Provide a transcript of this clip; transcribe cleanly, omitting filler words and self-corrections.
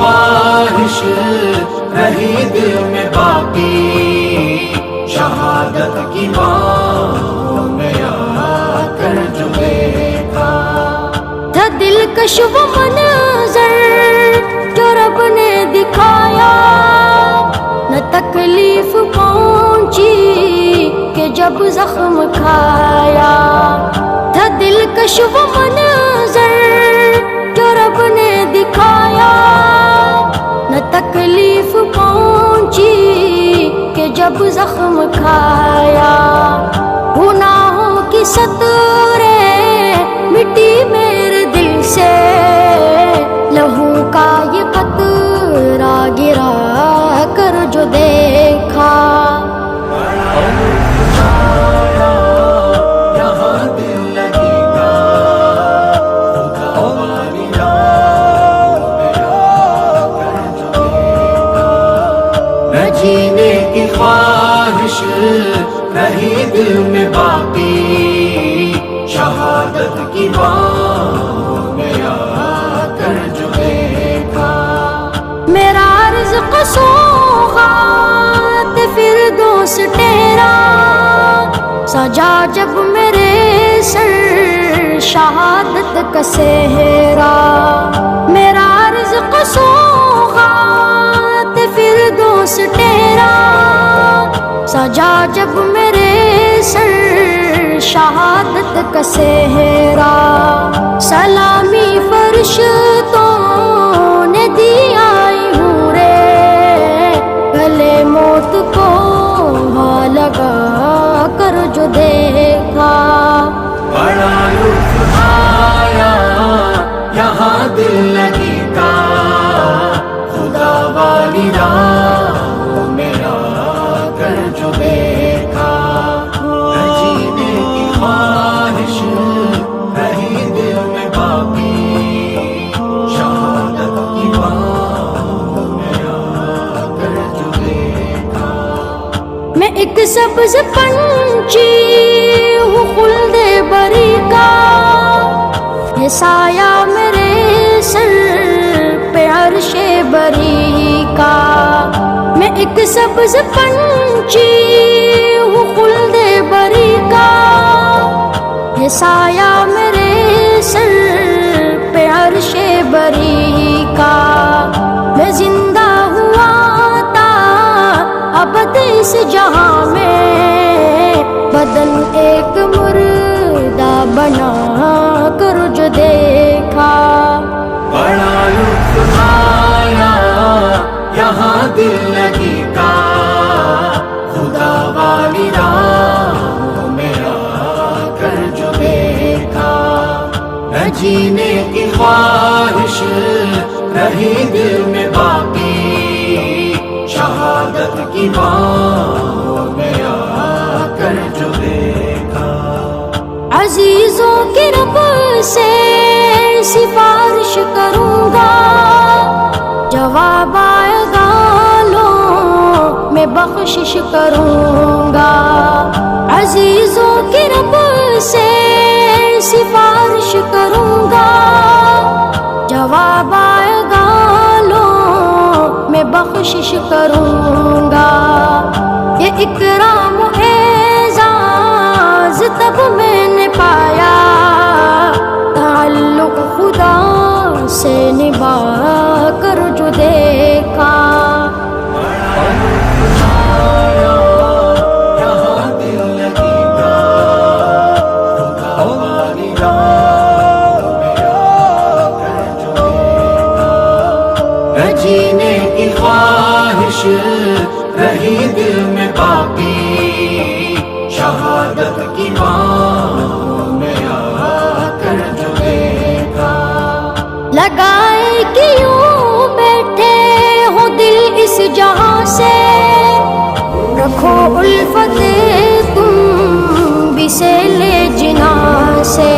خواہش رہی دل میں باقی، شہادت کی باہوں میں آ کر جو دیکھا، تھا دلکش وہ منظر جو رب نے دکھایا، نہ تکلیف پہنچی کہ جب زخم کھایا، تھا دلکش وہ منظر جو رب نے دکھایا، نہ تکلیف پہنچی کہ جب زخم کھایا، گناہوں کی سطریں مٹی میرے دل سے، لہو کا یہ قطرہ گرا کر جو دیکھا، یہاں دل لگے گا، خدا والی راہوں میں آ کر جو دیکھا، نہ جینے کی خواہش رہی دل میں باقی، شہادت کی باہوں میں آ کر جو دیکھا، میرا رزق سوغات فردوس ٹھہرا، سجا جب میرے سر شہادت کا صحرا، میرا رزق سوغات فردوس ٹھہرا، سجا جب میرے سر شہادت کا صحرا، سلامی فرشتوں نے دی آئی ہوں رے، گلے موت کو ہاں لگا کر جو دیکھا، بڑا لطف آیا یہاں دل لگی کا، خدا والی راہوں میں آ کر جو دیکھا، نہ جینے کی خواہش رہی دل میں باقی، شہادت کی باہوں میں آ کر جو دیکھا، میں ایک سبز پنچھی ہوں خلد بری کا، یہ سایہ میرے سر پہ عرش بری کا، میں ایک سبز پنچھی ہوں خلد بری کا، یہ سایہ میرے سر پہ عرش بری کا، میں زندہ ہوا تھا ابد اس جہاں میں، بدن ایک مردہ بنا کر جو دیکھا، بڑا لطف آیا یہاں دل لگی کا، خدا والی راہوں میں آ کر جو دیکھا، نہ جینے کی خواہش رہی دل میں باقی، شہادت کی باہوں میں آ کر جو دیکھا، عزیزوں کے رب سے سفارش کروں گا، جواب آئے گا لو میں بخشش کروں گا، عزیزوں کے رب سے سفارش کروں گا، جواب آئے گا لو میں بخشش کروں گا، یہ اکرام و اعزاز تب میں نے پایا، تعلق خدا سے نبھا کر جو دیکھا، یہاں دل لگی کا، خدا والی راہوں میں آ کر جو دیکھا، نہ جینے کی خواہش رہی دل میں باقی، شہادت کی باہوں میں آ کر جو دیکھا، لگائے کیوں بیٹھے ہو دل اس جہاں سے، رکھو الفت تم بھی سے لے جنا سے،